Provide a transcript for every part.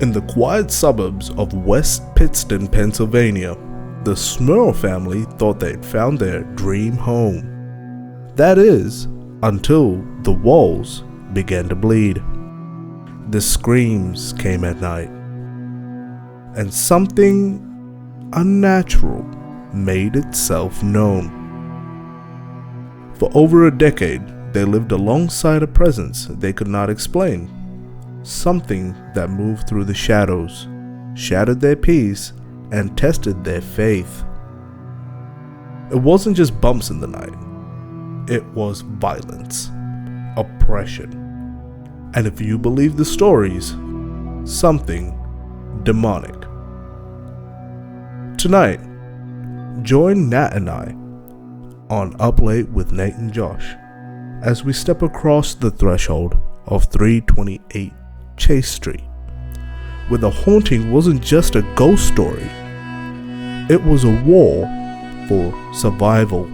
In the quiet suburbs of West Pittston, Pennsylvania, the Smurl family thought they'd found their dream home. That is, until the walls began to bleed. The screams came at night, and something unnatural made itself known. For over a decade, they lived alongside a presence they could not explain. Something that moved through the shadows, shattered their peace, and tested their faith. It wasn't just bumps in the night. It was violence, oppression, and if you believe the stories, something demonic. Tonight, join Nat and I on Up Late with Nate and Josh as we step across the threshold of 328 Chase Street, where the haunting wasn't just a ghost story, it was a war for survival.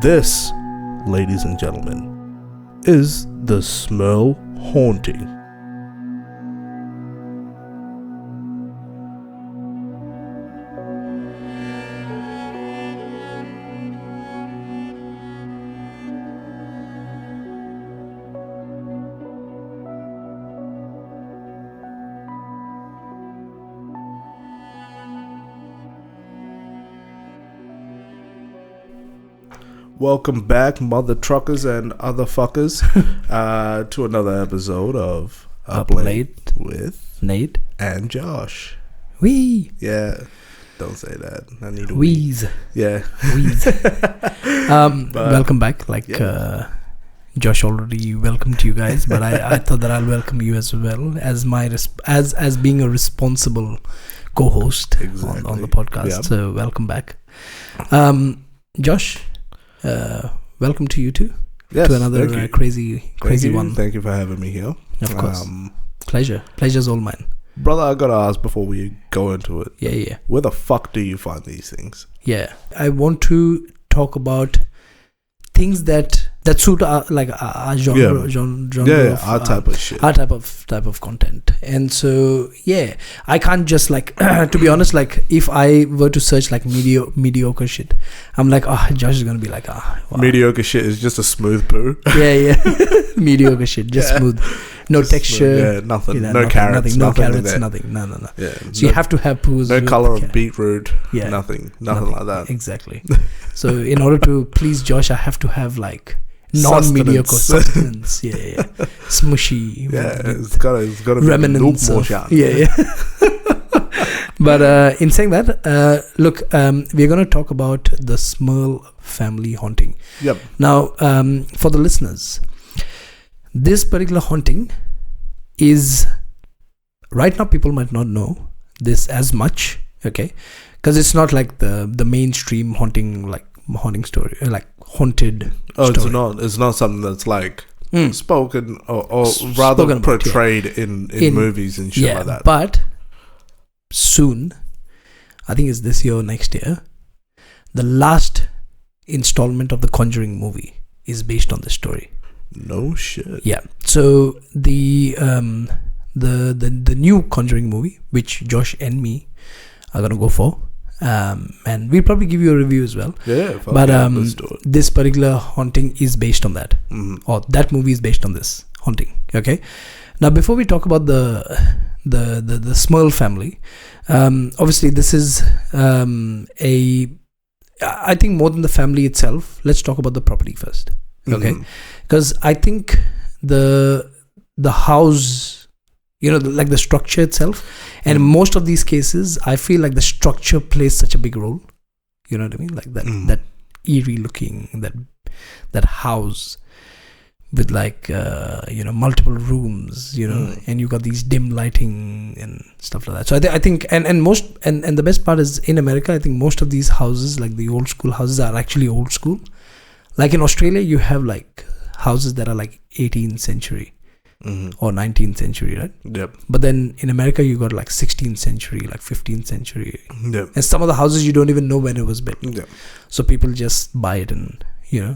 This, ladies and gentlemen, is the Smurl haunting. Welcome back, mother truckers and other fuckers, to another episode of Up Late with Nate and Josh. Wee. Yeah, don't say that. I need a wheeze. Yeah. Wheeze. Welcome back. Josh already welcomed you guys, but I thought that I'll welcome you as well as as being a responsible co-host on the podcast. Yep. So welcome back, Josh. Welcome to you too. Yes, to another crazy one. Thank you for having me here. Of course. Pleasure's all mine. Brother, I gotta ask before we go into it. Yeah. Where the fuck do you find these things? Yeah, I want to talk about things that suit our genre. Yeah, our type of shit. Our type of content. And so I can't just to be honest, if I were to search mediocre shit, I'm Josh is gonna be wow. Mediocre shit is just a smooth poo. Yeah. Mediocre shit, just smooth. No just texture. Nothing. No carrots. No. Yeah. So you have to have poos. No color of beetroot. Yeah. Nothing like that. Exactly. So in order to please Josh, I have to have non-mediocre substance. Yeah. Smushy. Yeah, it's gotta be remnants of. Yeah. But in saying that, look, we're going to talk about the Smurl family haunting. Yep. Now, for the listeners, this particular haunting is, right now people might not know this as much, okay? Because it's not like the mainstream haunting story, haunted story. It's not something that's spoken or rather spoken portrayed in movies and shit like that. But soon, I think it's this year or next year, the last installment of the Conjuring movie is based on this story. No shit. Yeah. So the new Conjuring movie, which Josh and me are gonna go for, and we'll probably give you a review as well. Yeah. But this particular haunting is based on that, or that movie is based on this haunting. Okay. Now, before we talk about the Smurl family, obviously this is I think more than the family itself, let's talk about the property first. Okay, because I think the house, the structure itself, and in most of these cases, I feel like the structure plays such a big role. You know what I mean? Like that eerie looking that house with multiple rooms, and you got these dim lighting and stuff like that. So I think and most and the best part is, in America, I think most of these houses, like the old school houses, are actually old school. Like in Australia, you have houses that are 18th century or 19th century, right? Yep. But then in America, you got 16th century, 15th century. Yep. And some of the houses you don't even know when it was built. Yep. So people just buy it and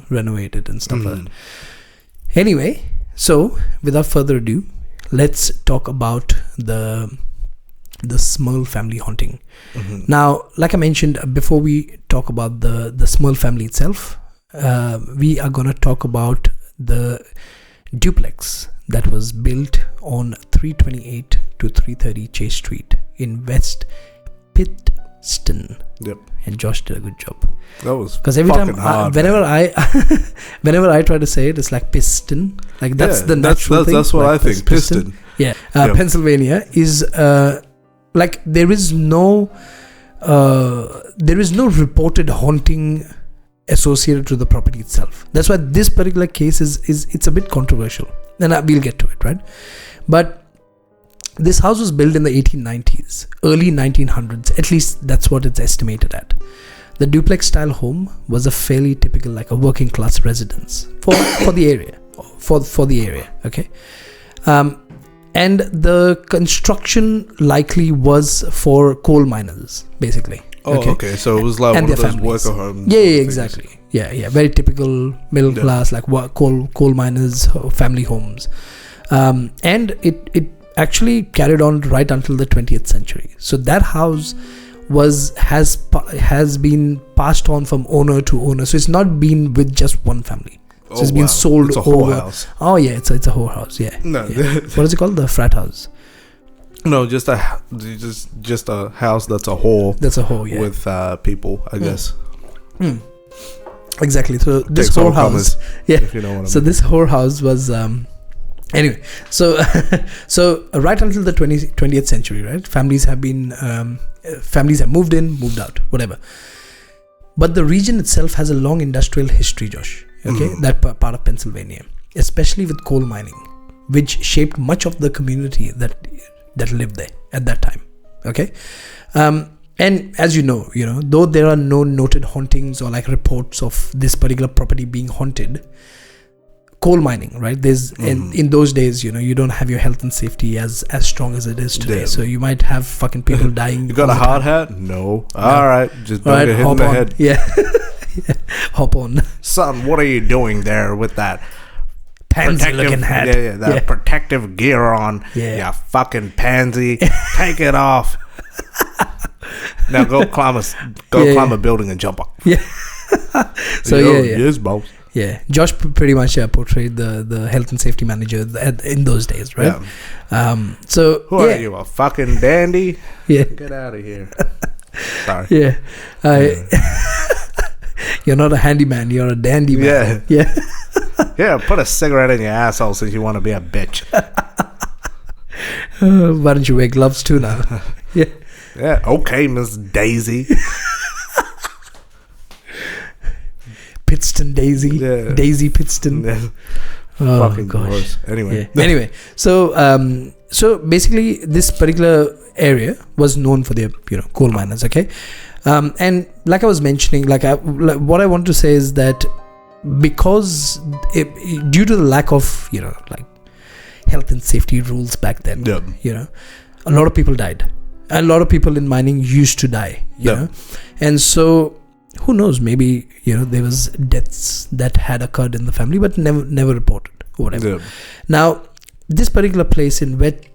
renovate it and stuff like that. Anyway, so without further ado, let's talk about the Smurl family haunting. Now, like I mentioned, before we talk about the Smurl family itself, we are going to talk about the duplex that was built on 328 to 330 Chase Street in West Pittston. Yep. And Josh did a good job. That was because every time, hard, whenever I try to say it, it's like piston. Like that's the natural thing. That's what like I think. Piston. Yeah. Pennsylvania is like there is no reported haunting associated to the property itself. That's why this particular case is it's a bit controversial. And we'll get to it, right? But this house was built in the 1890s, early 1900s. At least that's what it's estimated at. The duplex style home was a fairly typical, like a working class residence for the area, for the area. Okay, and the construction likely was for coal miners, basically. Oh, okay. So it was like and one of those families. worker homes. Yeah, exactly. Yeah. Very typical middle class, like coal miners, family homes, and it actually carried on right until the 20th century. So that house has been passed on from owner to owner. So it's not been with just one family. So it's been sold it's a over. whole house. Oh yeah, it's a whole house. Yeah. No. Yeah. What is it called? The frat house. No, just a house that's a whole. That's a whole. Yeah. With people, I guess. Exactly. So this whole house. Yeah. If you know what I mean. So this whole house was. Anyway, so right until the 20th century, right? Families have moved in, moved out, whatever. But the region itself has a long industrial history, Josh. Okay, that part of Pennsylvania, especially with coal mining, which shaped much of the community that lived there at that time. Okay, and as you know, though there are no noted hauntings or like reports of this particular property being haunted. Coal mining, right? There's in those days, you don't have your health and safety as strong as it is today. So you might have fucking people dying. You got a hard hat? No. All right, just don't get hit in the head. Yeah. Hop on. Son, what are you doing there with that pansy-looking hat? That protective gear on. Yeah. You fucking pansy. Take it off. Now go climb a building and jump up. Yeah. So Yes, boss. Yeah, Josh pretty much portrayed the health and safety manager in those days, right? Yeah. So who are you, a fucking dandy? Yeah, get out of here. Sorry. Yeah, you're not a handyman. You're a dandy man. Yeah. Yeah. Put a cigarette in your asshole since you want to be a bitch. Why don't you wear gloves too now? Yeah. Yeah. Okay, Miss Daisy. Pittston Daisy. Yeah. Daisy Pittston. Yeah. Oh, fucking gosh. Gross. Anyway. Yeah. Anyway, so basically this particular area was known for their coal miners. Okay, and like I was mentioning, what I want to say is that because due to the lack of like health and safety rules back then, a lot of people died. A lot of people in mining used to die. You know, and so. Who knows? Maybe there was deaths that had occurred in the family, but never reported. Whatever. Yeah. Now, this particular place in West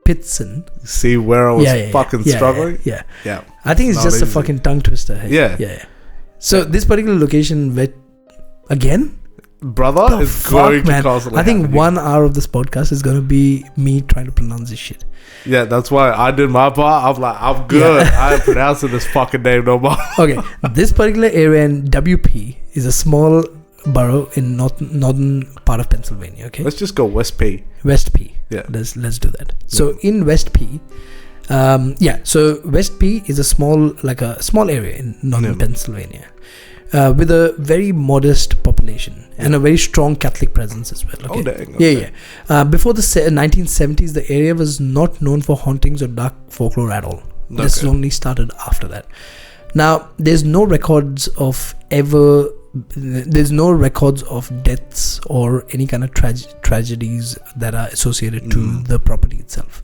Pittston. See where I was fucking struggling? Yeah. I think it's just a fucking tongue twister. Hey? Yeah. So this particular location, again. Brother, it's going to constantly. I think 1 hour of this podcast is going to be me trying to pronounce this shit. Yeah, that's why I did my part. I'm like, I'm good. I ain't pronouncing this fucking name no more. Okay, this particular area in WP is a small borough in northern part of Pennsylvania. Okay, let's just go West P. West P. Yeah, let's do that. So in West P, so West P is a small area in northern Pennsylvania. With a very modest population and a very strong Catholic presence as well. Okay? Oh, dang. Okay. Yeah. Before the 1970s, the area was not known for hauntings or dark folklore at all. Okay. This only started after that. Now, there's no records of deaths or any kind of tragedies that are associated to the property itself.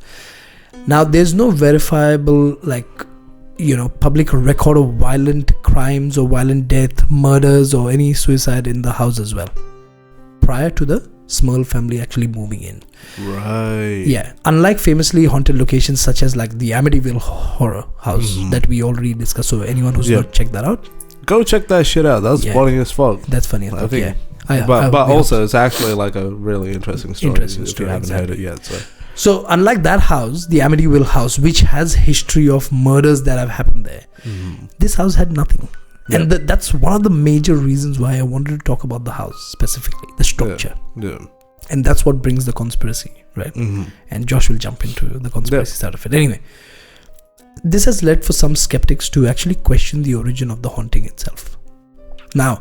Now, there's no verifiable public record of violent crimes or violent death, murders or any suicide in the house as well prior to the Smurl family actually moving in. Right. Yeah. Unlike famously haunted locations such as like the Amityville horror house that we already discussed. So anyone who's not checked that out, go check that shit out. That's funny as fuck. That's funny. I think. Yeah. But also, it's actually like a really interesting story. If you haven't heard it yet. So unlike that house, the Amityville house, which has history of murders that have happened there, this house had nothing. And that's one of the major reasons why I wanted to talk about the house specifically, the structure. Yeah. And that's what brings the conspiracy, right? And Josh will jump into the conspiracy side of it. Anyway, this has led for some skeptics to actually question the origin of the haunting itself. Now,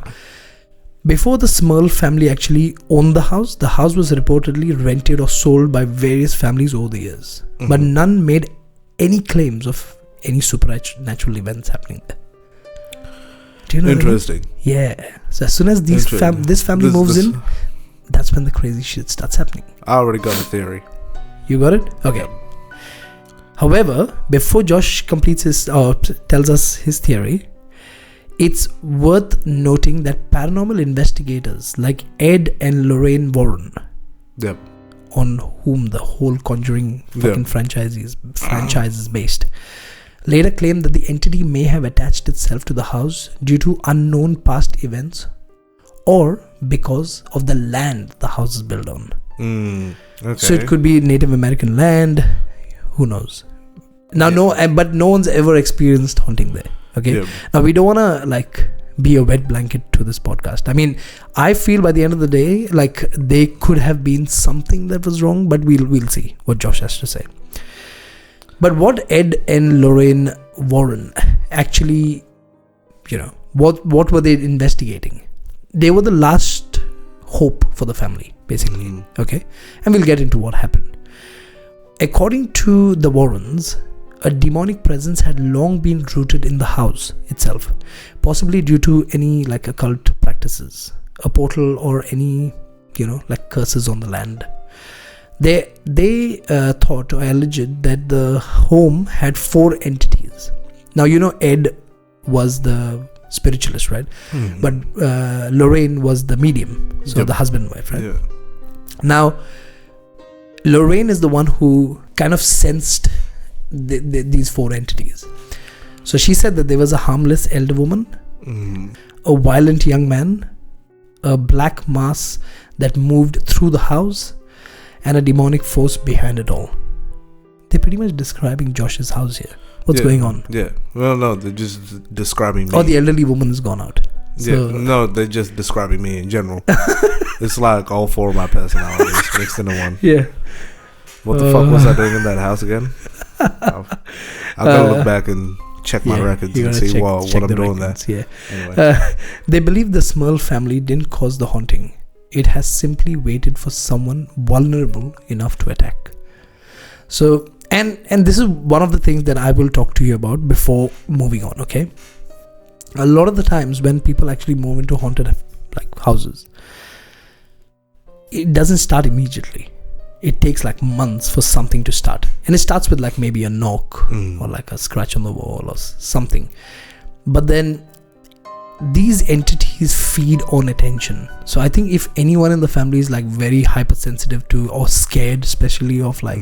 before the Smurl family actually owned the house was reportedly rented or sold by various families over the years. But none made any claims of any supernatural events happening there. Do you know Interesting. What I mean? Yeah. So as soon as this family moves in, that's when the crazy shit starts happening. I already got a theory. You got it? Okay. However, before Josh completes his or tells us his theory, it's worth noting that paranormal investigators like Ed and Lorraine Warren, on whom the whole Conjuring fucking franchise is based, later claimed that the entity may have attached itself to the house due to unknown past events or because of the land the house is built on. So it could be Native American land, who knows. Now but no one's ever experienced haunting there. Okay. Now we don't want to like be a wet blanket to this podcast. I mean, I feel by the end of the day, like they could have been something that was wrong, but we'll see what Josh has to say. But what Ed and Lorraine Warren actually, what were they investigating? They were the last hope for the family, basically. Okay. And we'll get into what happened. According to the Warrens, a demonic presence had long been rooted in the house itself, possibly due to any like occult practices, a portal, or any, like curses on the land. They thought or alleged that the home had 4 entities. Now, Ed was the spiritualist, right? But Lorraine was the medium, so the husband and wife, right? Now, Lorraine is the one who kind of sensed these 4 entities. So she said that there was a harmless elder woman, a violent young man, a black mass that moved through the house, and a demonic force behind it all. They're pretty much describing Josh's house here. What's going on? Yeah. Well, no, they're just describing me. Oh, the elderly woman has gone out. So, no, they're just describing me in general. It's like all 4 of my personalities mixed into one. Yeah. What the fuck was I doing in that house again? I've got to look back and check my records and see what I'm doing there. Yeah. Anyway. They believe the Smurl family didn't cause the haunting. It has simply waited for someone vulnerable enough to attack. So, and this is one of the things that I will talk to you about before moving on, okay? A lot of the times when people actually move into haunted like houses, it doesn't start immediately. It takes like months for something to start. And it starts with like maybe a knock or like a scratch on the wall or something. But then these entities feed on attention. So I think if anyone in the family is like very hypersensitive to or scared, especially of like,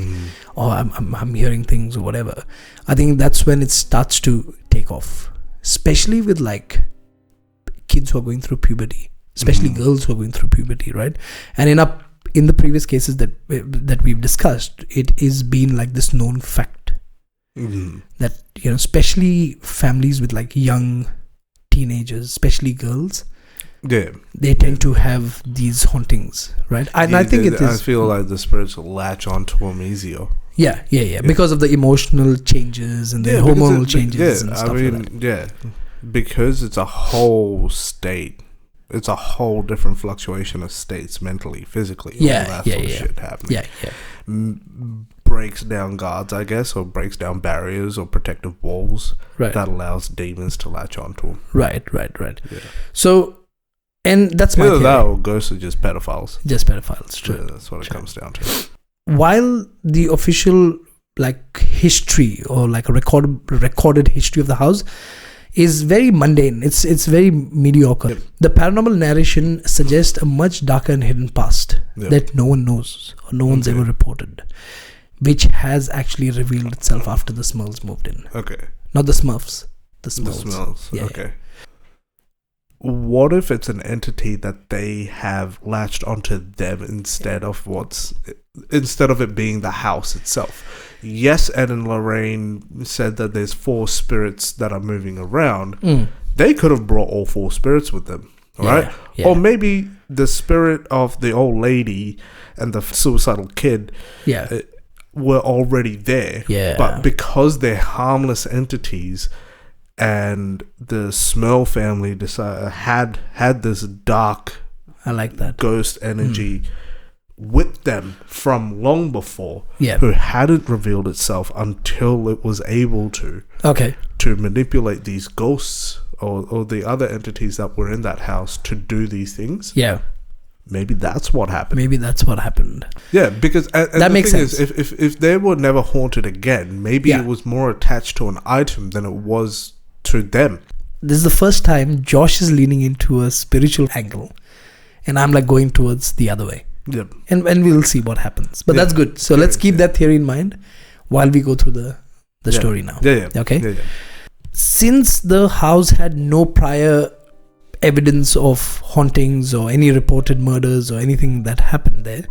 I'm hearing things or whatever, I think that's when it starts to take off. Especially with like kids who are going through puberty, especially girls who are going through puberty, right? And in the previous cases that we've discussed, it is been like this known fact that especially families with like young teenagers, especially girls, they tend to have these hauntings, right? And I think it is. I feel like the spirits will latch onto them easier. Yeah, because of the emotional changes and the hormonal changes and stuff like that. Because it's a whole state. It's a whole different fluctuation of states mentally, physically. All that sort of shit happening. Breaks down guards, I guess, or breaks down barriers or protective walls that allows demons to latch onto them. Right. Yeah. So, and that's my theory. That or ghosts are just pedophiles. True. Yeah, that's what it comes down to. While the official like history or like a recorded history of the house is very mundane. It's very mediocre. Yep. The paranormal narration suggests a much darker and hidden past that no one knows or no one's ever reported, which has actually revealed itself after the Smurls moved in. Okay. Not the Smurfs. The Smurls. The Smurls. Yeah, okay. What if it's an entity that they have latched onto them instead of it being the house itself? Yes, Ed and Lorraine said that there's 4 spirits that are moving around. They could have brought all 4 spirits with them, right? Yeah. Or maybe the spirit of the old lady and the suicidal kid were already there. Yeah. But because they're harmless entities, and the Smurl family had this dark, I like that, ghost energy with them from long before, Yeah. who hadn't revealed itself until it was able to manipulate these ghosts or the other entities that were in that house to do these things. Yeah. Maybe that's what happened. Yeah, because and that the makes thing sense. is, if they were never haunted again, maybe it was more attached to an item than it was to them. This is the first time Josh is leaning into a spiritual angle, and I'm like going towards the other way. Yep. And we'll see what happens. But that's good. So let's keep that theory in mind while we go through the story now. Okay? Yeah. Since the house had no prior evidence of hauntings or any reported murders or anything that happened there,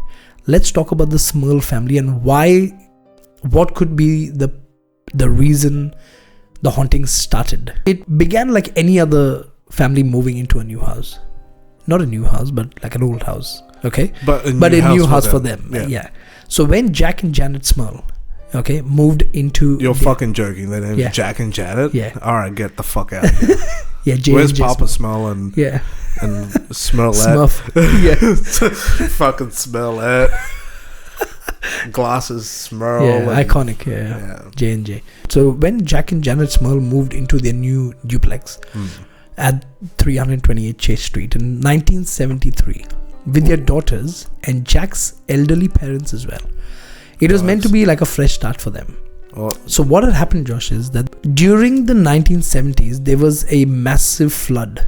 let's talk about the Smurl family and what could be the reason the hauntings started. It began like any other family moving into a new house. Not a new house, but like an old house. Okay? But a new house for them. Yeah. So when Jack and Janet Smurl, moved into... You're fucking joking. Their name's Jack and Janet? Yeah. Alright, get the fuck out of here. Yeah, Where's Papa Smurl and Smurlette? Yeah. Fucking Smurlette. Glasses, Smurl. Yeah, iconic. Yeah. J&J. So when Jack and Janet Smurl moved into their new duplex at 328 Chase Street in 1973 with their daughters and Jack's elderly parents as well, it was meant to be like a fresh start for them. So what had happened, Josh, is that during the 1970s there was a massive flood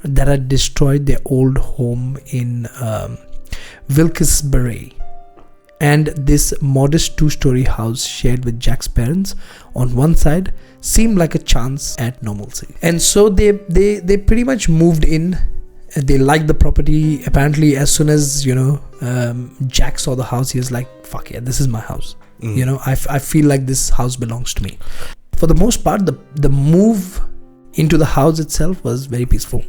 that had destroyed their old home in Wilkes-Barre. And this modest 2-story house shared with Jack's parents on one side seemed like a chance at normalcy. And so they pretty much moved in. They liked the property. Apparently, as soon as Jack saw the house, he was like, "Fuck yeah, this is my house." I feel like this house belongs to me. For the most part, the move into the house itself was very peaceful.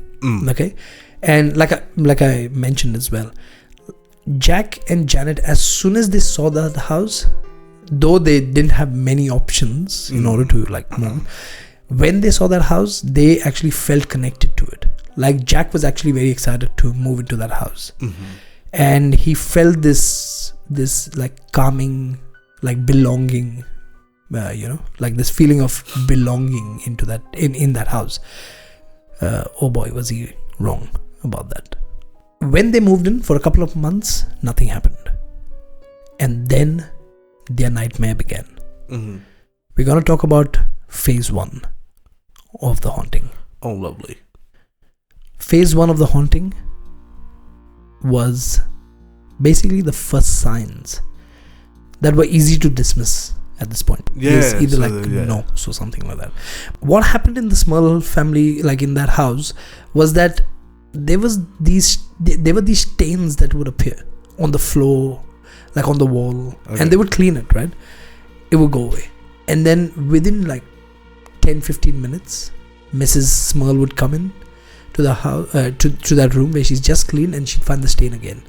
Okay, and like I mentioned as well, Jack and Janet, as soon as they saw the house, though they didn't have many options in order to move, when they saw that house, they actually felt connected to it. Like Jack was actually very excited to move into that house, and he felt this like calming, like belonging, like this feeling of belonging into that in that house. Oh boy, was he wrong about that. When they moved in for a couple of months, nothing happened. And then their nightmare began. We're going to talk about phase 1 of the haunting. Oh, lovely. Phase 1 of the haunting was basically the first signs that were easy to dismiss at this point. Yeah. Either no, so something like that. What happened in the Smurl family, like in that house, was that there were these stains that would appear on the floor, like on the wall, and they would clean it, right? It would go away, and then within like 10-15 minutes, Mrs. Smurl would come in to the house, to that room where she's just cleaned, and she'd find the stain again.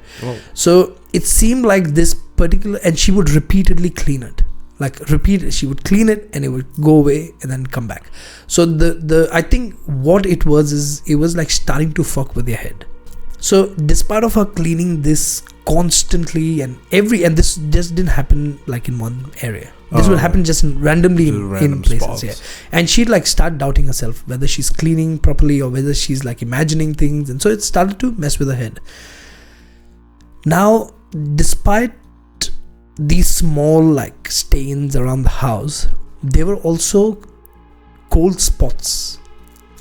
So it seemed like this particular, and she would repeatedly clean it. She would clean it and it would go away and then come back. So I think what it was is it was like starting to fuck with your head. So despite of her cleaning this constantly and this just didn't happen like in one area. This would happen just randomly in places. Spots. Yeah. And she'd like start doubting herself whether she's cleaning properly or whether she's like imagining things, and so it started to mess with her head. Now, despite these small like stains around the house, there were also cold spots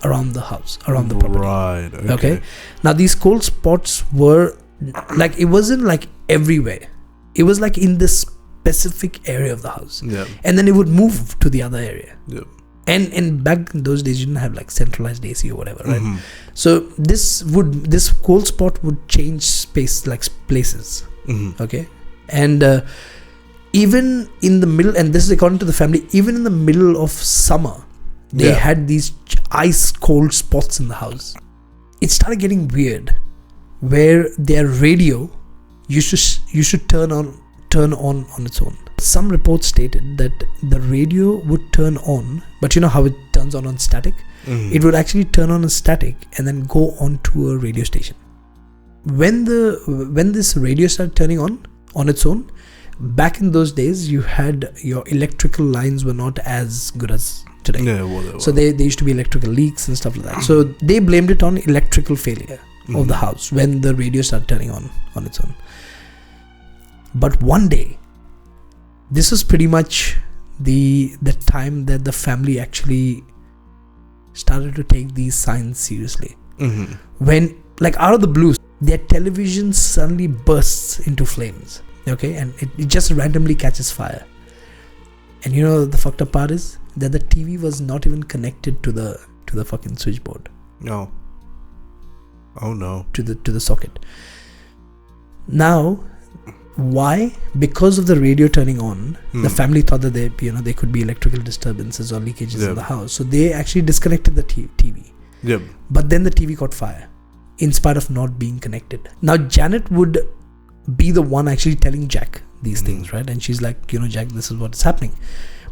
around the house, around the property. Right. Okay. Now these cold spots were like, it wasn't like everywhere. It was like in this specific area of the house. Yeah. And then it would move to the other area. Yeah. And back in those days, you didn't have like centralized AC or whatever, right? Mm-hmm. So this cold spot would change space, like places. Mm-hmm. Okay. And even in the middle, and this is according to the family, even in the middle of summer, they had these ice cold spots in the house. It started getting weird, where their radio used to turn on its own. Some reports stated that the radio would turn on, but you know how it turns on static? Mm-hmm. It would actually turn on static and then go on to a radio station. When this radio started turning on its own, back in those days, you had your electrical lines were not as good as today. Yeah, whatever. So there used to be electrical leaks and stuff like that. So they blamed it on electrical failure of the house when the radio started turning on its own. But one day, this was pretty much the time that the family actually started to take these signs seriously. Mm-hmm. When, like out of the blue, their television suddenly bursts into flames. Okay, and it just randomly catches fire. And you know the fucked up part is that the TV was not even connected to the fucking switchboard. No. Oh no. To the socket. Now, why? Because of the radio turning on, the family thought that they could be electrical disturbances or leakages in the house. So they actually disconnected the TV. Yep. But then the TV caught fire, in spite of not being connected. Now Janet would be the one actually telling Jack these things, right? And she's like, Jack, this is what's happening.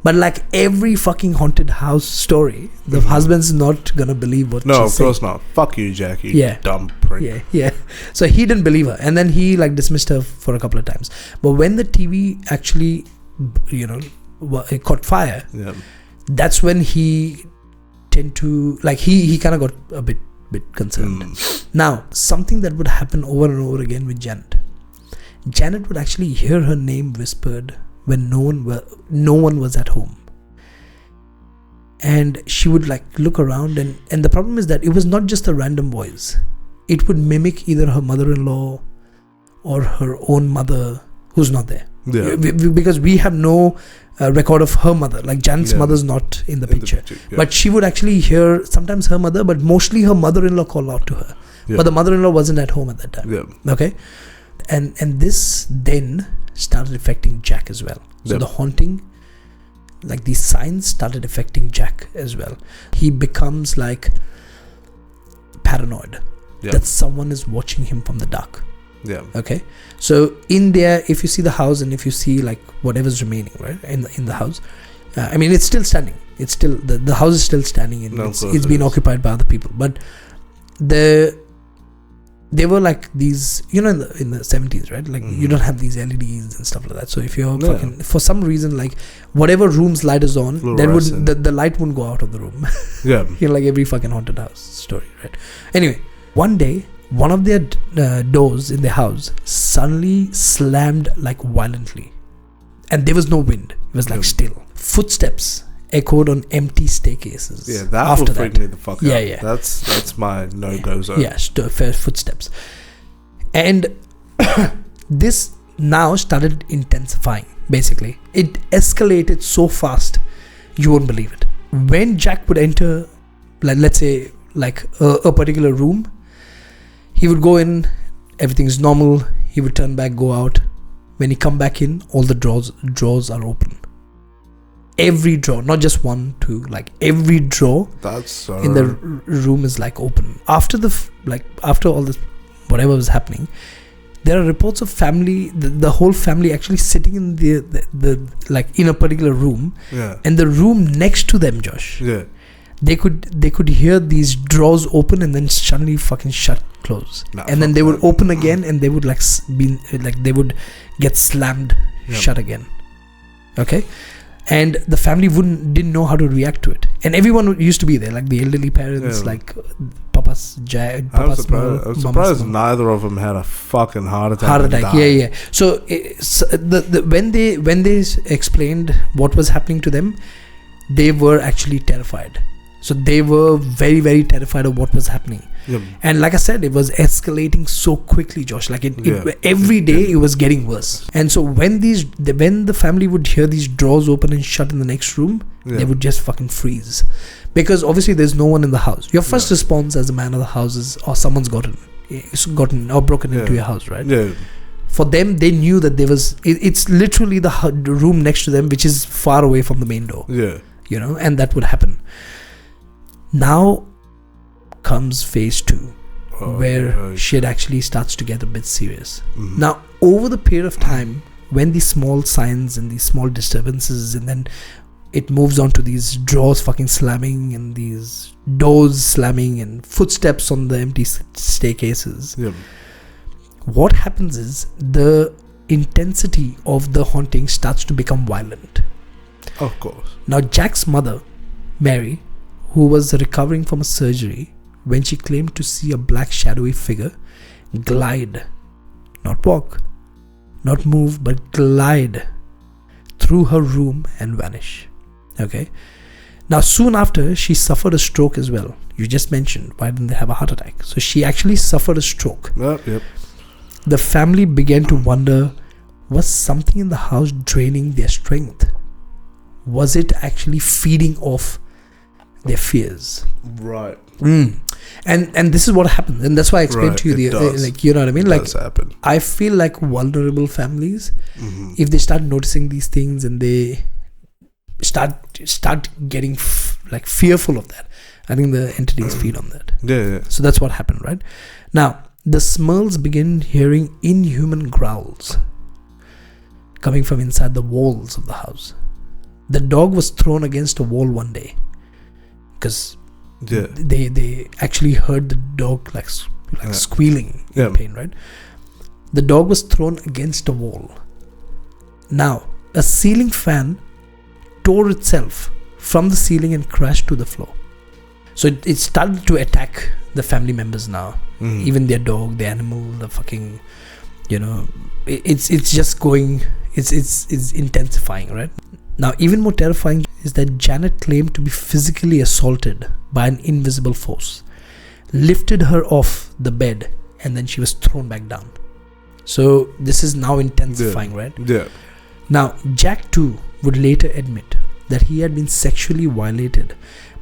But like every fucking haunted house story, the husband's not gonna believe what she's saying. No, of course not. Fuck you, Jack, you dumb prick. Yeah. So he didn't believe her. And then he like dismissed her for a couple of times. But when the TV actually, it caught fire, that's when he tend to, like he kind of got a bit concerned. Now, something that would happen over and over again with Janet would actually hear her name whispered when no one was at home, and she would like look around, and the problem is that it was not just a random voice. It would mimic either her mother-in-law or her own mother who's not there. Because we have no record of her mother. Like Janet's mother's not in the picture. But she would actually hear sometimes her mother, but mostly her mother-in-law call out to her. But the mother-in-law wasn't at home at that time. Okay. And this then started affecting Jack as well. So the haunting, like these signs started affecting Jack as well. He becomes like paranoid that someone is watching him from the dark. Okay. So in there, if you see the house and if you see like whatever's remaining, right, in the house, I mean, it's still standing. It's still the house is still standing, and it's been occupied by other people. But they were like these, in the 70s, right? Like you don't have these LEDs and stuff like that. So if you're fucking, for some reason, like whatever room's light is on, the light wouldn't go out of the room. Like every fucking haunted house story, right? Anyway, one day, one of their doors in the house suddenly slammed like violently, and there was no wind. It was like still. Footsteps echoed on empty staircases. Yeah, that will freak me the fuck out. Yeah. That's my no-go zone. Yeah, footsteps. And this now started intensifying, basically. It escalated so fast, you won't believe it. When Jack would enter, like, let's say, like a particular room, he would go in, everything's normal, he would turn back, go out. When he come back in, all the drawers are open. Every drawer, not just one, two, like every drawer in the room is like open. After all this, whatever was happening, there are reports of family, the whole family actually sitting in the like in a particular room, and the room next to them, Josh. They could hear these drawers open and then suddenly fucking close, and then they would open again, and they would they would get slammed shut again. Okay. And the family didn't know how to react to it, and everyone used to be there, like the elderly parents, like Papa's Smurl. I'm surprised neither of them had a fucking heart attack. Yeah. So when they explained what was happening to them, they were actually terrified. So they were very, very terrified of what was happening. Yep. And like I said, it was escalating so quickly, Josh. Like every day it was getting worse. And so when the family would hear these doors open and shut in the next room, they would just fucking freeze. Because obviously there's no one in the house. Your first response as a man of the house is, or someone's gotten or broken into your house, right? Yeah. For them, they knew that there was, it's literally the room next to them, which is far away from the main door. Yeah. You know, and that would happen. Now comes phase 2, where shit actually starts to get a bit serious. Mm-hmm. Now, over the period of time, when these small signs and these small disturbances, and then it moves on to these drawers fucking slamming and these doors slamming and footsteps on the empty staircases. Yep. What happens is the intensity of the haunting starts to become violent. Of course. Now, Jack's mother, Mary, who was recovering from a surgery, when she claimed to see a black shadowy figure glide, not walk, not move, but glide through her room and vanish. Okay. Now, soon after, she suffered a stroke as well. You just mentioned, why didn't they have a heart attack? So she actually suffered a stroke. Yep. The family began to wonder, was something in the house draining their strength? Was it actually feeding off their fears? Right. And this is what happens, and that's why I explained to you like, you know what I mean? It like, does happen. I feel like vulnerable families, if they start noticing these things and they start getting like fearful of that, I think the entities feed on that. Yeah. So that's what happened, right? Now, the Smurls begin hearing inhuman growls coming from inside the walls of the house. The dog was thrown against a wall one day because they actually heard the dog like squealing in pain, right? The dog was thrown against a wall. Now, a ceiling fan tore itself from the ceiling and crashed to the floor. So it started to attack the family members now. Even their dog, the animal, the fucking, you know, it's just going, it's intensifying, right? Now, even more terrifying is that Janet claimed to be physically assaulted by an invisible force, lifted her off the bed, and then she was thrown back down. So this is now intensifying, right? Yeah. Now, Jack too would later admit that he had been sexually violated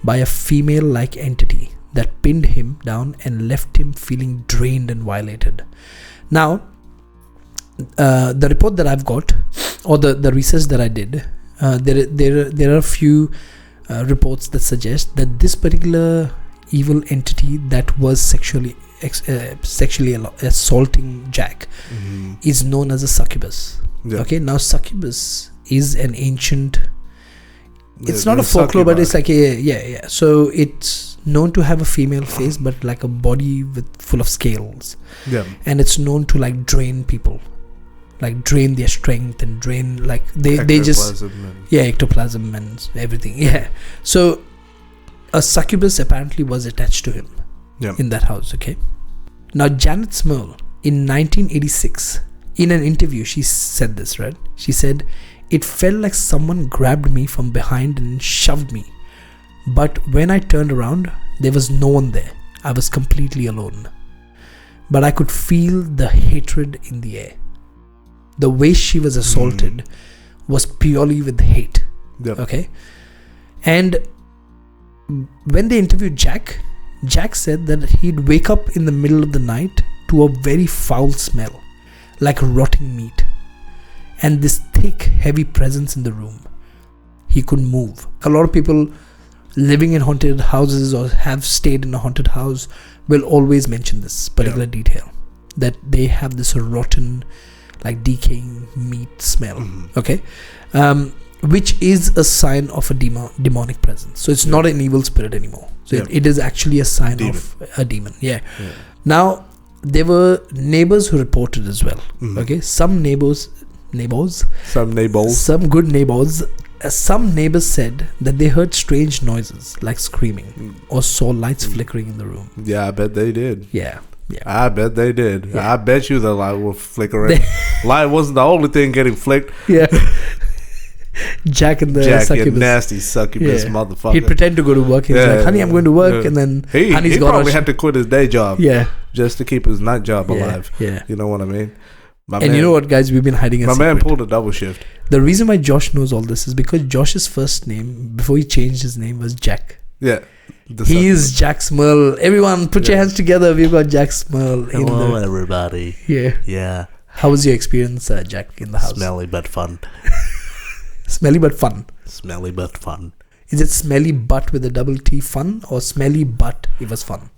by a female-like entity that pinned him down and left him feeling drained and violated. Now, the report that I've got, or the research that I did, there are a few reports that suggest that this particular evil entity that was sexually assaulting Jack is known as a succubus. Yeah. Okay, now succubus is an ancient, it's not a folklore, but it's like yeah. So it's known to have a female face, but like a body full of scales. Yeah. And it's known to like drain people, like drain their strength and drain like they just ectoplasm and everything. Yeah. So a succubus apparently was attached to him in that house. Okay. Now Janet Smurl in 1986, in an interview, she said this, right? She said, "It felt like someone grabbed me from behind and shoved me. But when I turned around, there was no one there. I was completely alone. But I could feel the hatred in the air." The way she was assaulted was purely with hate. Yep. Okay. And when they interviewed Jack said that he'd wake up in the middle of the night to a very foul smell, like rotting meat, and this thick, heavy presence in the room. He couldn't move. A lot of people living in haunted houses or have stayed in a haunted house will always mention this particular detail, that they have this rotten, like decaying meat smell. Okay. Which is a sign of a demonic presence. So it's not an evil spirit anymore. So it is actually a sign of a demon. Yeah. Now, there were neighbors who reported as well. Okay. Some good neighbors. Some neighbors said that they heard strange noises like screaming or saw lights flickering in the room. Yeah, I bet they did. Yeah. I bet they did. I bet you the light was flickering. Light wasn't the only thing getting flicked. Yeah. Jack and the Jack, you succubus. nasty succubus motherfucker. He'd pretend to go to work. He's like, honey, I'm going to work. And then he probably had to quit his day job. Yeah. Just to keep his night job alive. Yeah. You know what I mean? You know what, guys? We've been hiding a My secret. man pulled a double shift. The reason why Josh knows all this is because Josh's first name, before he changed his name, was Jack. Yeah. He is Jack Smurl. Everyone, put your hands together. We've got Jack Smurl. Hello, everybody. Yeah. Yeah. How was your experience, Jack, in the house? Smelly but fun. Smelly but fun. Smelly but fun. Is it smelly but with a double T fun or smelly but it was fun?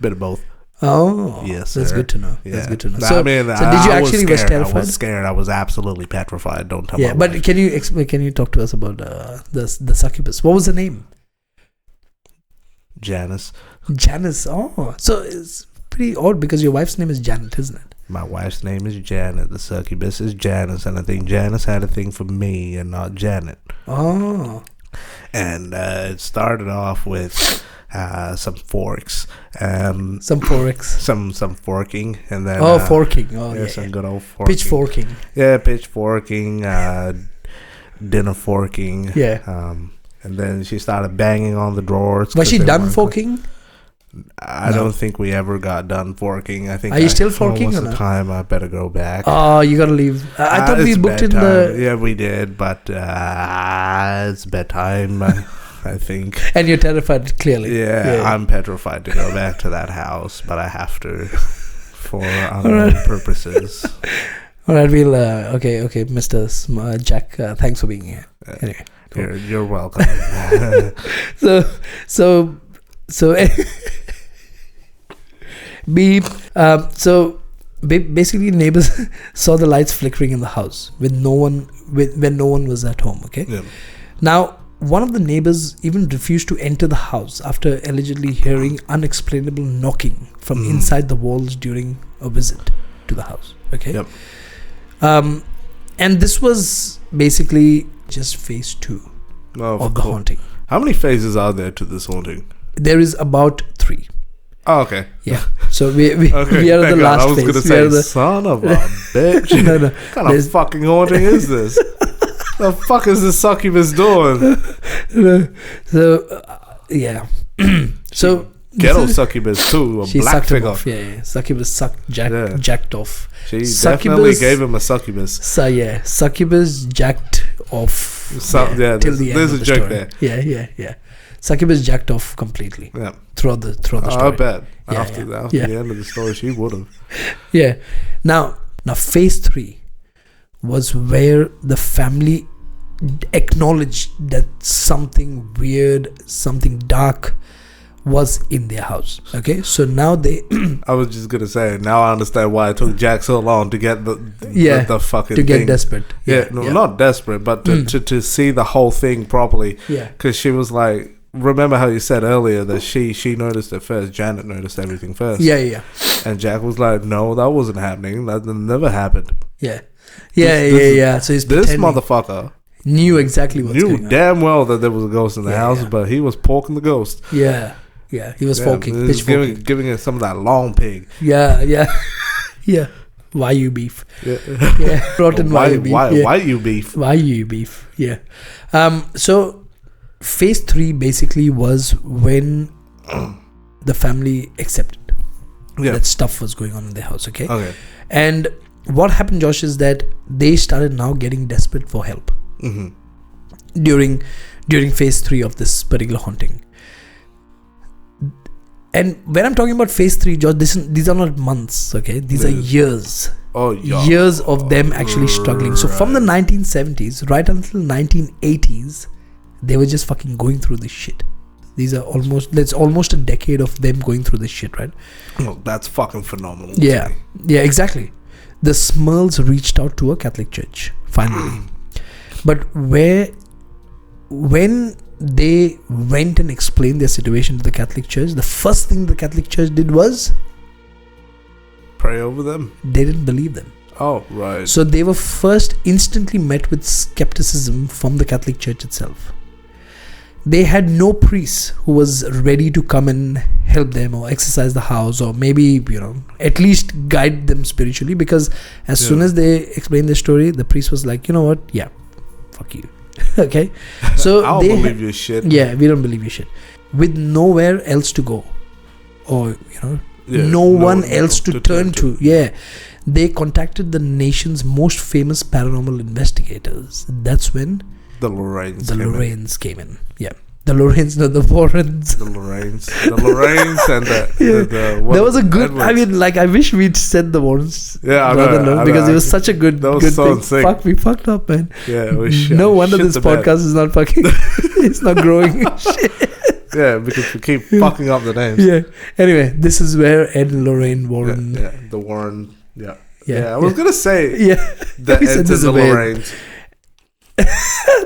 Bit of both. Oh, yes, that's sir. good to know. Yeah. That's good to know. Nah, So, I mean, did you actually was terrified? I was scared. I was absolutely petrified. Don't tell me. Yeah, but can you talk to us about the succubus? What was the name? Janice. Janice. Oh, so it's pretty odd because your wife's name is Janet, isn't it? My wife's name is Janet. The succubus is Janice, and I think Janice had a thing for me and not Janet. Oh. And it started off with some forks. Some forks. Some forking, and then forking. Oh, yeah. Some good old forking. Pitchforking. Yeah, pitchforking. Dinner forking. Yeah. And then she started banging on the drawers. Was she done forking? I don't think we ever got done forking. I think. Are you still forking or the not? Time I better go back. Oh, you gotta leave. I thought we it's booked bedtime. in the. Yeah, we did, but it's bedtime. I think. And you're terrified, clearly. Yeah, I'm petrified to go back to that house, but I have to for unknown purposes. All right, we'll. Okay, Mr. Jack. Thanks for being here. Anyway, cool. You're welcome. So. Beep. So basically, neighbors saw the lights flickering in the house when no one was at home. Okay. Yeah. Now, one of the neighbors even refused to enter the house after allegedly hearing unexplainable knocking from inside the walls during a visit to the house. Okay. Yep. And this was basically just phase 2 of the haunting. How many phases are there to this haunting? There is about 3. Oh, okay. Yeah. So we are the God. last I was phase. going to say, son of a bitch. No. What kind of fucking haunting is this? The fuck is this succubus doing? So, yeah. So Ghetto succubus too, a she black sucked him figure. off. Yeah. Succubus jacked off. She definitely gave him a succubus. So yeah, succubus jacked off. Till the end There's a the joke story. there. Yeah. Succubus jacked off completely. Yeah. Throughout the story. I bet. Yeah, after the end of the story, she would have. Yeah. Now phase 3 was where the family acknowledged that something weird, something dark was in their house. Okay, so now they I was just gonna say, now I understand why it took Jack so long to get the fucking to get thing. desperate. Not desperate, but to see the whole thing properly. Yeah, because she was like, remember how you said earlier that she noticed it first. Janet noticed everything first. Yeah. And Jack was like, no, that wasn't happening. That never happened. Yeah. So this motherfucker knew exactly what's going on. Knew damn well that there was a ghost in the house, but he was poking the ghost. Yeah, he was forking, giving it some of that long pig. Yeah. Wagyu beef. Yeah. Rotten Wagyu beef. Wagyu beef. Wagyu beef. Yeah. So phase 3 basically was when the family accepted that stuff was going on in their house. Okay. And what happened, Josh, is that they started now getting desperate for help. During phase 3 of this particular haunting. And when I'm talking about phase 3, George, these are not months, okay? These are years. Oh, yeah. Years of them actually struggling. So from the 1970s right until 1980s, they were just fucking going through this shit. That's almost a decade of them going through this shit, right? Oh, that's fucking phenomenal. Yeah, exactly. The Smurls reached out to a Catholic church, finally. But when they went and explained their situation to the Catholic Church, the first thing the Catholic Church did was pray over them. They didn't believe them. Oh, right. So they were first instantly met with skepticism from the Catholic Church itself. They had no priest who was ready to come and help them or exercise the house or maybe, at least guide them spiritually, because as soon as they explained their story, the priest was like, you know what? Yeah, fuck you. Okay, so I'll believe your shit. Yeah, we don't believe your shit. With nowhere else to go, or no one else to turn to. Yeah, they contacted the nation's most famous paranormal investigators. That's when the Lorraines came in. Yeah. The Lorraines, not the Warrens. The Lorraines and the there was a good. Edwards. I mean, like, I wish we'd said the Warrens. Yeah, I know, because it was such a good so thing. Sick. Fuck, we fucked up, man. Yeah, we shit. No wonder this podcast is not fucking. It's not growing. Shit. Yeah, because we keep fucking up the names. Yeah. Anyway, this is where Ed and Lorraine Warren. Yeah, the Warren. Yeah. I was gonna say. Yeah. The Eds and the Lorraines.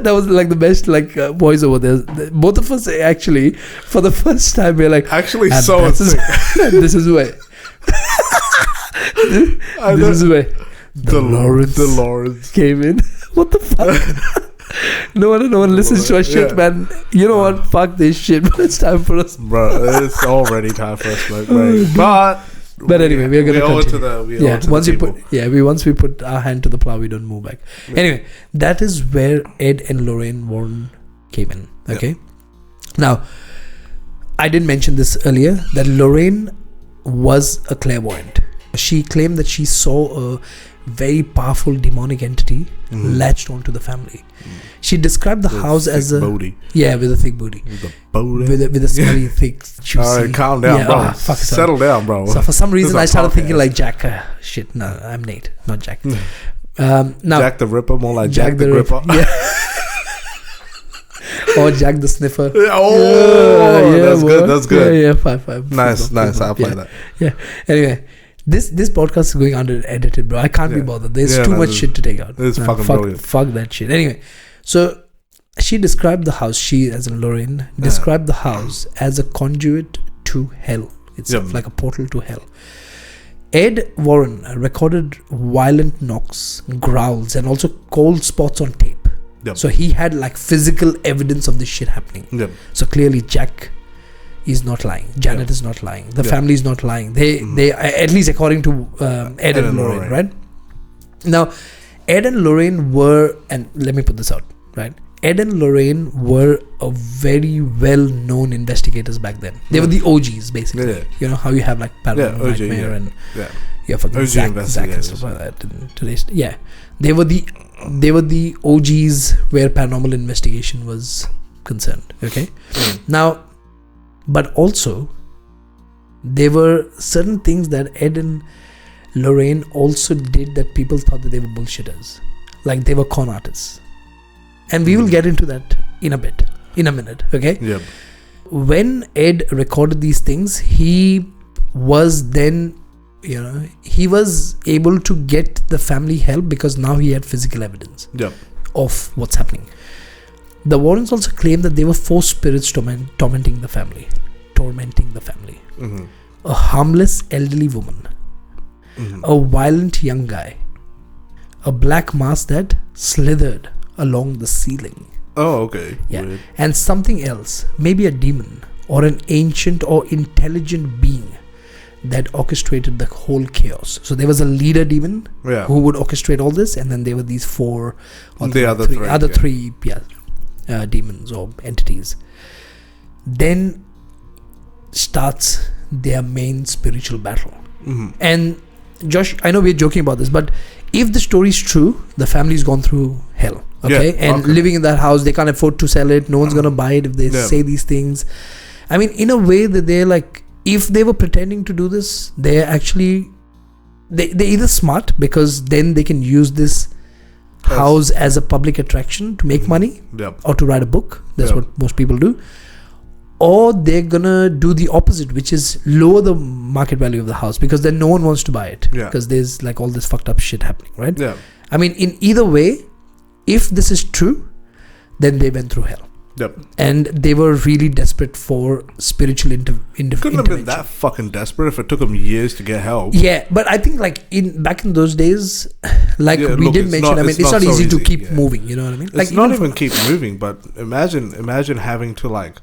That was like the best voice over there. Both of us actually, for the first time, we're like, actually, so this is where the Lawrence came in. What the fuck? No one listens to our shit, man. You know what? Fuck this shit. But it's time for us, bro. It's already time for us, smoke break. But anyway, we're gonna continue. Once we put our hand to the plow, we don't move back. Yeah. Anyway, that is where Ed and Lorraine Warren came in. Okay. Yeah. Now, I didn't mention this earlier that Lorraine was a clairvoyant. She claimed that she saw a very powerful demonic entity latched onto the family. She described the house as a booty. Yeah, with a thick booty. With a smelly, thick, juicy. All right, calm down, bro. Settle down, bro. So for some reason, I started thinking like Jack. Shit, no, I'm Nate, not Jack. Now Jack the Ripper, more like Jack the Gripper. Yeah. Or Jack the Sniffer. That's good. Yeah, five. Nice. I'll play that. Yeah. Anyway. This podcast is going under edited, bro. I can't be bothered. There's too much shit to take out. It's fucking brilliant. Fuck that shit. Anyway, so she described the house. She, as in Lorraine, described the house as a conduit to hell itself, like a portal to hell. Ed Warren recorded violent knocks, growls, and also cold spots on tape. Yep. So he had like physical evidence of this shit happening. Yep. So clearly, Jack is not lying. Janet is not lying. The family is not lying. They at least according to Ed and Lorraine, right? Now, Ed and Lorraine were, and let me put this out, right? Ed and Lorraine were a very well-known investigators back then. They were the OGs, basically. Yeah. You know how you have like Paranormal Nightmare and you have fucking Zack and stuff like that. And today's they were the OGs where paranormal investigation was concerned. Okay, now. But also, there were certain things that Ed and Lorraine also did that people thought that they were bullshitters. Like they were con artists. And we will get into that in a minute, okay? Yeah. When Ed recorded these things, he was then, he was able to get the family help because now he had physical evidence of what's happening. The Warrens also claimed that they were four spirits tormenting the family. A harmless elderly woman. A violent young guy. A black mass that slithered along the ceiling. Oh, okay. Yeah. Weird. And something else. Maybe a demon or an ancient or intelligent being that orchestrated the whole chaos. So there was a leader demon who would orchestrate all this, and then there were these four or three demons or entities. Then starts their main spiritual battle. And Josh, I know we're joking about this, but if the story is true, the family's gone through hell, living in that house, they can't afford to sell it, no one's gonna buy it if they say these things. I mean, in a way that they're like, if they were pretending to do this, they're actually they're either smart because then they can use this house as a public attraction to make money or to write a book. That's what most people do. Or they're gonna do the opposite, which is lower the market value of the house because then no one wants to buy it because there's like all this fucked up shit happening, right? I mean, in either way, if this is true, then they went through hell. And they were really desperate for spiritual intervention. Couldn't have been that fucking desperate if it took them years to get help. Yeah, but I think like back in those days, like we did mention, it's not so easy to keep moving. You know what I mean? Like it's not even keep moving, but imagine having to like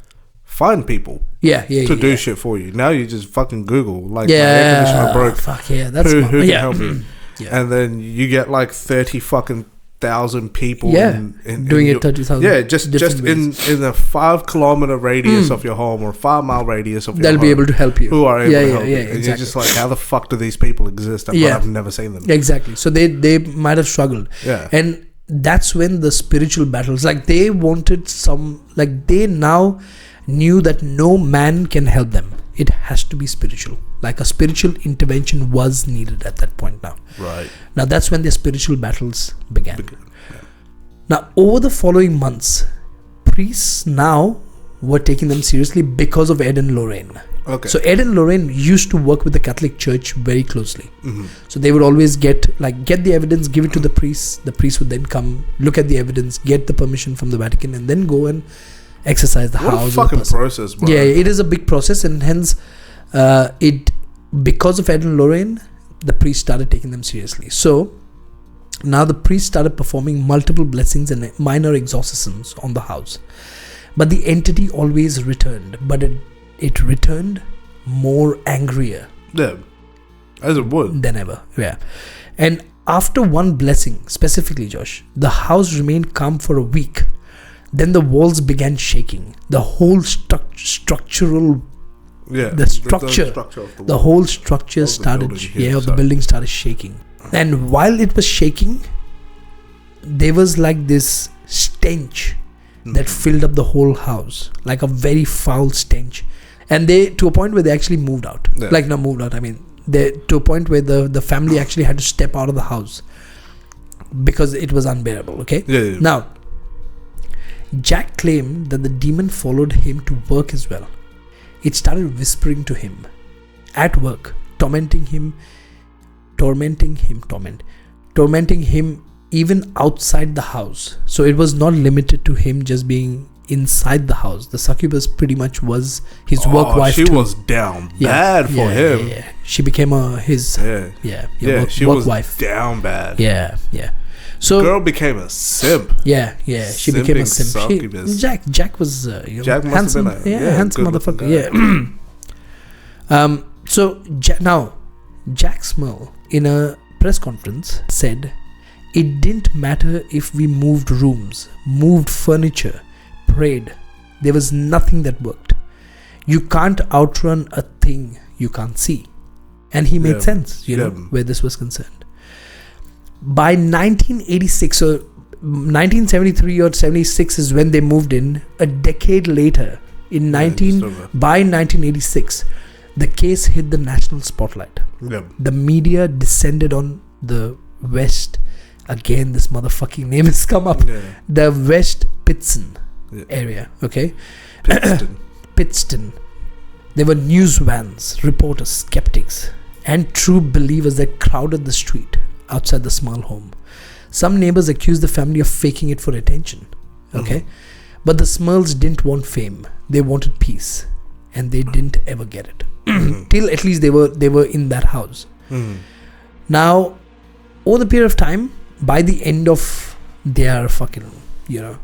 find people to do shit for you. Now you just fucking Google like my air conditioner broke. Fuck yeah, that's who can help me? And then you get like 30 fucking 30,000 people. Yeah, doing it 30,000. Yeah, just in a 5 kilometer radius of your home or 5 mile radius of your They'll home. be able to help you. Who are able to help you. Exactly. And you're just like, how the fuck do these people exist? But I've never seen them. Exactly. So they might have struggled. Yeah. And that's when the spiritual battles, like they wanted they now knew that no man can help them. It has to be spiritual. Like a spiritual intervention was needed at that point now. Right. Now that's when their spiritual battles began. Now over the following months, priests now were taking them seriously because of Ed and Lorraine. Okay. So Ed and Lorraine used to work with the Catholic Church very closely. Mm-hmm. So they would always get the evidence, give it to the priest. The priest would then come, look at the evidence, get the permission from the Vatican, and then go and exercise the house. What a fucking process, bro. Yeah, it is a big process, and hence because of Ed and Lorraine, the priest started taking them seriously. So now the priest started performing multiple blessings and minor exorcisms on the house. But the entity always returned, but it returned more angrier. Yeah, as it would. Than ever. Yeah. And after one blessing, specifically, Josh, the house remained calm for a week. Then the walls began shaking. The whole structural... Yeah. The structure of the whole structure started... the building started shaking. And while it was shaking, there was like this stench that filled up the whole house. Like a very foul stench. And they, to a point where they actually moved out. Yeah. Like, not moved out, I mean, they, to a point where the family actually had to step out of the house because it was unbearable, okay? Yeah. Now, Jack claimed that the demon followed him to work as well. It started whispering to him at work, tormenting him even outside the house. So it was not limited to him just being inside the house. The succubus pretty much was his work wife. She was down bad for him. Yeah. She became his work wife. Down bad. Yeah. So girl became a simp. Yeah. She became a simp. Jack was Jack must handsome. have been handsome motherfucker. Yeah. So now Jack Smurl in a press conference said, "It didn't matter if we moved rooms, moved furniture, prayed. There was nothing that worked. You can't outrun a thing you can't see." And he made sense, where this was concerned. By 1986 or 1973 or 76 is when they moved in. A decade later, by 1986, the case hit the national spotlight. The media descended on the West. Again, this motherfucking name has come up. The West Pittston area, okay? Pittston. There were news vans, reporters, skeptics, and true believers that crowded the street outside the Smurl home. Some neighbors accused the family of faking it for attention, okay? But the Smurls didn't want fame. They wanted peace, and they didn't ever get it. Till at least they were in that house. Now, over the period of time, by the end of their fucking, their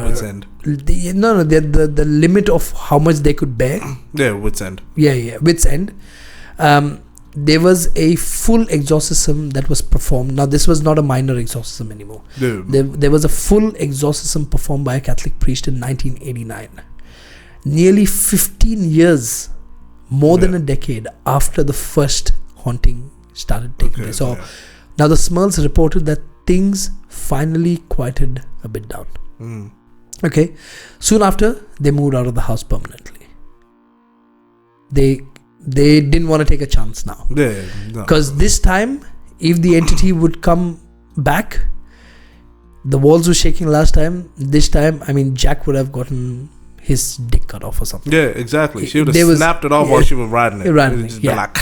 wit's end. The limit of how much they could bear. Yeah, wit's end. Yeah, wit's end. There was a full exorcism that was performed. Now, this was not a minor exorcism anymore. There was a full exorcism performed by a Catholic priest in 1989. Nearly 15 years, more than a decade after the first haunting started taking place. So, now the Smurls reported that things finally quieted a bit down. Okay. Soon after, they moved out of the house permanently. They didn't want to take a chance now. Because this time, if the entity would come back, the walls were shaking last time. This time, I mean, Jack would have gotten his dick cut off or something. Yeah, exactly. She would have snapped it off while she was riding it.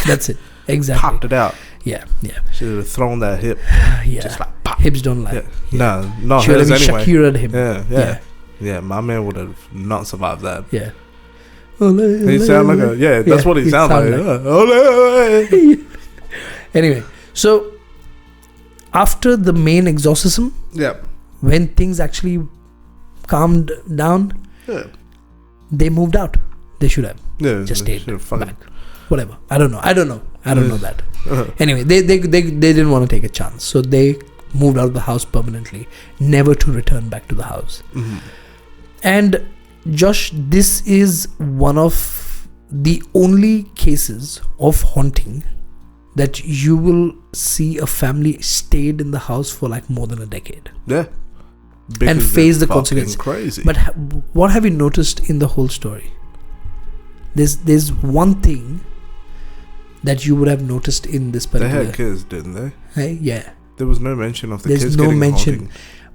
That's it. Exactly. Popped it out. Yeah. She would have thrown that hip. Just like pop. Hips don't lie. No, not she would hers have anyway. Shakira'd him. Yeah, my man would have not survived that. Yeah. He sound like that's what he sounds like. Anyway, so after the main exorcism, when things actually calmed down, they moved out. They should have just stayed back. Whatever. I don't know that. Anyway, they didn't want to take a chance, so they moved out of the house permanently, never to return back to the house. And Josh, this is one of the only cases of haunting that you will see a family stayed in the house for like more than a decade. Yeah. And face the consequences. Crazy. But what have you noticed in the whole story? There's one thing that you would have noticed in this particular. They had kids, didn't they? Hey, yeah. There was no mention of the There's kids no getting mention. haunting.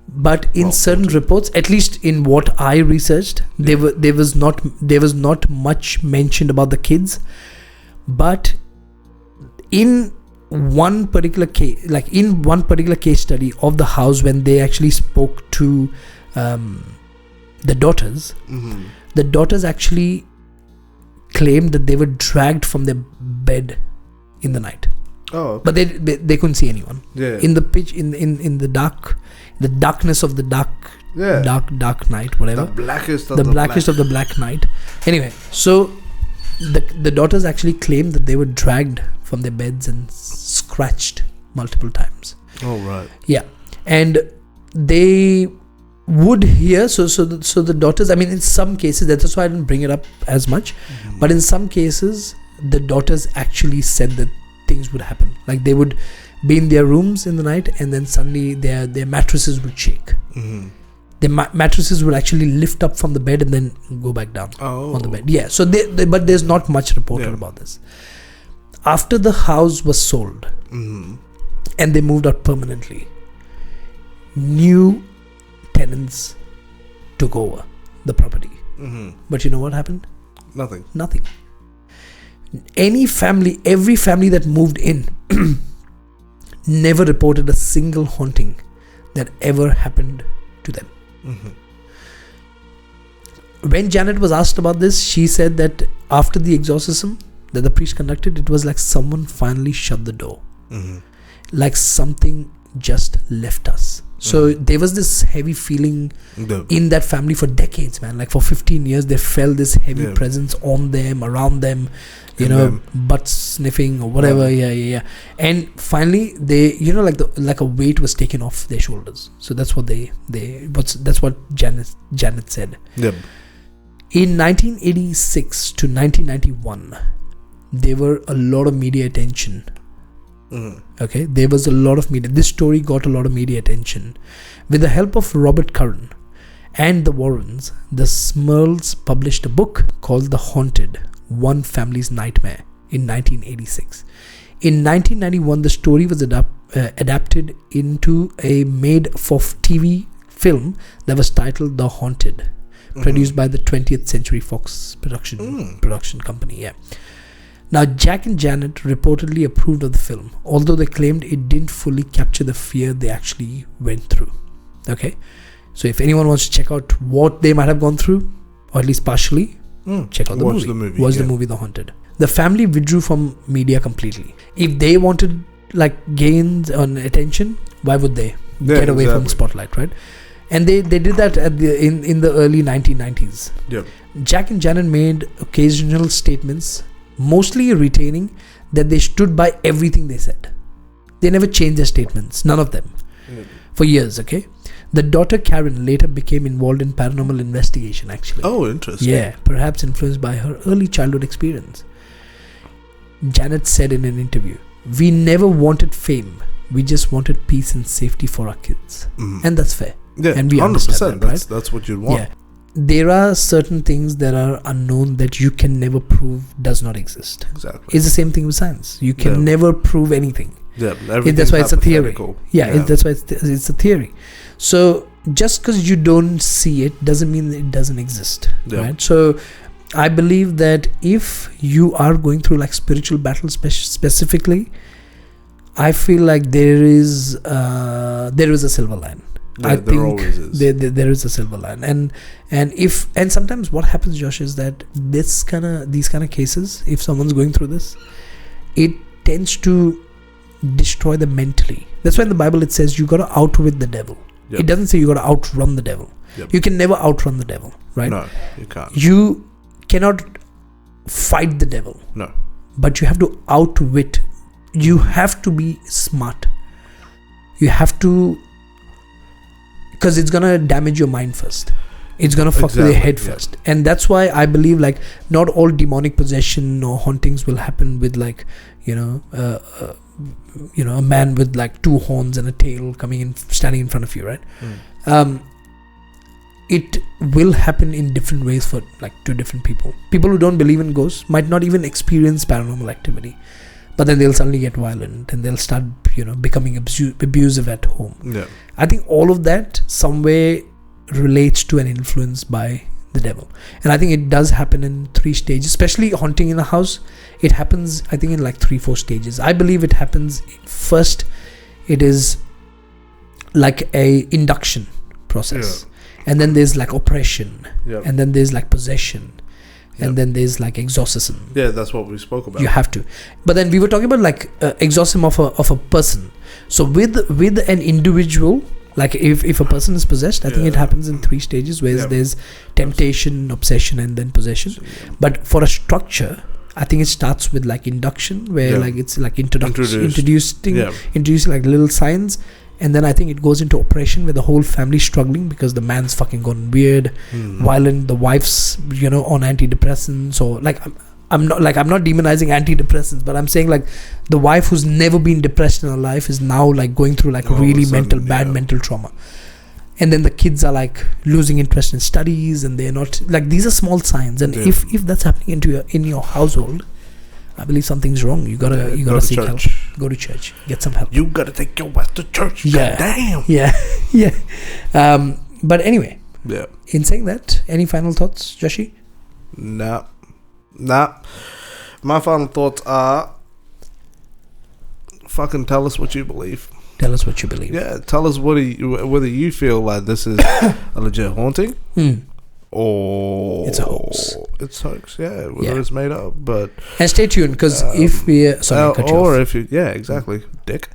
But in certain reports, at least in what I researched, there was not much mentioned about the kids. But in one particular case study of the house, when they actually spoke to the daughters, the daughters actually claimed that they were dragged from their bed in the night. Oh, okay. But they couldn't see anyone. Yeah. In the pitch, in the darkness of the dark night, whatever. The blackest of the black night. Anyway, so the daughters actually claimed that they were dragged from their beds and scratched multiple times. Oh, right. Yeah, and they would hear. So the daughters. I mean, in some cases, that's why I didn't bring it up as much. But in some cases, the daughters actually said that things would happen. Like they would be in their rooms in the night, and then suddenly their mattresses would shake. The mattresses would actually lift up from the bed and then go back down on the bed. Yeah. So but there's not much reported about this. After the house was sold and they moved out permanently, new tenants took over the property. But you know what happened? Nothing. Every family that moved in never reported a single haunting that ever happened to them. When Janet was asked about this, she said that after the exorcism that the priest conducted, it was like someone finally shut the door. Like something just left us. So there was this heavy feeling in that family for decades, man. Like for 15 years, they felt this heavy presence on them, around them, butt sniffing or whatever. Yeah. And finally, they, like a weight was taken off their shoulders. So that's what that's what Janet said. Yep. In 1986 to 1991, there were a lot of media attention. Okay, there was a lot of media. This story got a lot of media attention. With the help of Robert Curran and the Warrens, the Smurls published a book called The Haunted: One Family's Nightmare in 1986. In 1991, the story was adapted into a made-for-TV film that was titled The Haunted, produced by the 20th Century Fox production company. Yeah. Now, Jack and Janet reportedly approved of the film, although they claimed it didn't fully capture the fear they actually went through. Okay? So if anyone wants to check out what they might have gone through, or at least partially, check out the movie. Watch the movie The Haunted. The family withdrew from media completely. If they wanted gains on attention, why would they get away from the spotlight, right? And they did that in the early 1990s. Yep. Jack and Janet made occasional statements, mostly retaining that they stood by everything they said. They never changed their statements, none of them, for years. Okay, the daughter Karen later became involved in paranormal investigation. Actually, oh, interesting. Yeah, perhaps influenced by her early childhood experience. Janet said in an interview, "We never wanted fame. We just wanted peace and safety for our kids," and that's fair. Yeah, and we 100%. Understand that, right? That's what you'd want. Yeah. There are certain things that are unknown that you can never prove does not exist. Exactly. It's the same thing with science. You can never prove anything. Yeah, that's why it's a theory. That's why it's a theory. So just because you don't see it doesn't mean it doesn't exist, right? So I believe that if you are going through like spiritual battles specifically, I feel like there is a silver line. Yeah, I think there is a silver line, and sometimes what happens, Josh, is that these kind of cases, if someone's going through this, it tends to destroy them mentally. That's why in the Bible it says you got to outwit the devil. Yep. It doesn't say you got to outrun the devil. Yep. You can never outrun the devil, right? No, you can't. You cannot fight the devil. No, but you have to outwit. You have to be smart. you have to, because it's gonna damage your mind first. It's gonna fuck with your head first, and that's why I believe like not all demonic possession or hauntings will happen with like a man with like 2 horns and a tail coming in, standing in front of you, right? It will happen in different ways for like 2 different people. People who don't believe in ghosts might not even experience paranormal activity, but then they'll suddenly get violent and they'll start becoming abusive at home. I think all of that some way relates to an influence by the devil, and I think it does happen in 3 stages, especially haunting in a house. It happens, I think, in like 3-4 stages. I believe it happens first. It is like a induction process, and then there's like oppression, and then there's like possession, and then there's like exorcism. That's what we spoke about. You have to, but then we were talking about like exorcism of a person. So with an individual, like if a person is possessed, I think it happens in 3 stages, where there's temptation, obsession, and then possession. But for a structure, I think it starts with like induction, where like it's like introducing like little signs, and then I think it goes into oppression, where the whole family's struggling because the man's fucking gone weird, violent, the wife's on antidepressants, or like I'm not demonizing antidepressants, but I'm saying like the wife who's never been depressed in her life is now like going through like really bad mental trauma. And then the kids are like losing interest in studies, and they're not like, these are small signs. And if that's happening in your household, I believe something's wrong. You gotta seek help. Go to church. Get some help. You gotta take your wife to church. Yeah. Damn. Yeah. But anyway. Yeah. In saying that, any final thoughts, Joshi? Nah. My final thoughts are, fucking tell us what you believe. Tell us what you believe. Yeah, tell us whether you feel like this is a legit haunting or it's a hoax. It's hoax, whether it's made up. But and stay tuned, because if we exactly, dick.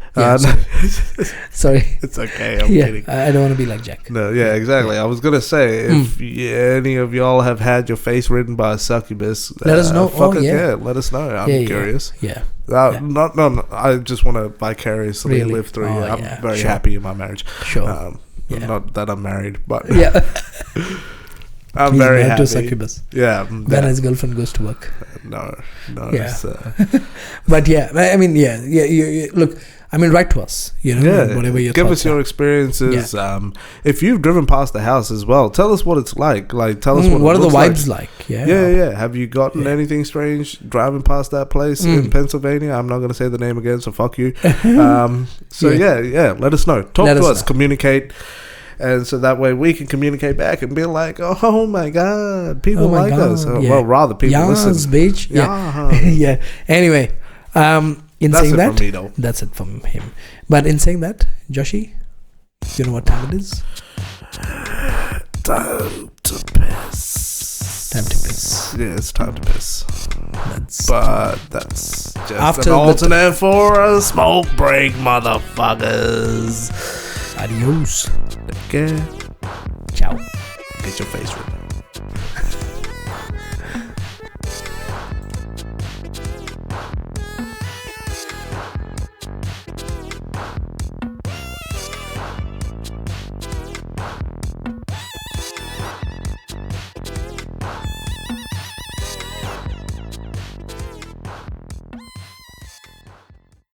Sorry. It's okay. I'm kidding. I don't want to be like Jack. No, exactly. I was gonna say, if any of y'all have had your face written by a succubus, let us know. Let us know. I'm curious. No. I just want to vicariously live through you. I'm very happy in my marriage. Sure. Not that I'm married, but I'm He's very married happy. to a succubus. Then his girlfriend goes to work. No. Yeah. But I mean, look, I mean, write to us. Whatever your give thoughts us your are. experiences. If you've driven past the house as well, tell us what it's like. Like, tell us what are it the looks vibes like. Have you gotten anything strange driving past that place in Pennsylvania? I'm not going to say the name again, so fuck you. Let us know. Talk to us. Communicate. And so that way we can communicate back and be like, oh my God, people like us. Well, rather people listen. Bitch. Yeah. Anyway, saying that, from me, though. That's it from him. But in saying that, Joshi, you know what time it is? Time to piss. Yeah, it's time to piss. That's just after an alternate for a smoke break, motherfuckers. Adios. Take care. Ciao. Get your face ripped.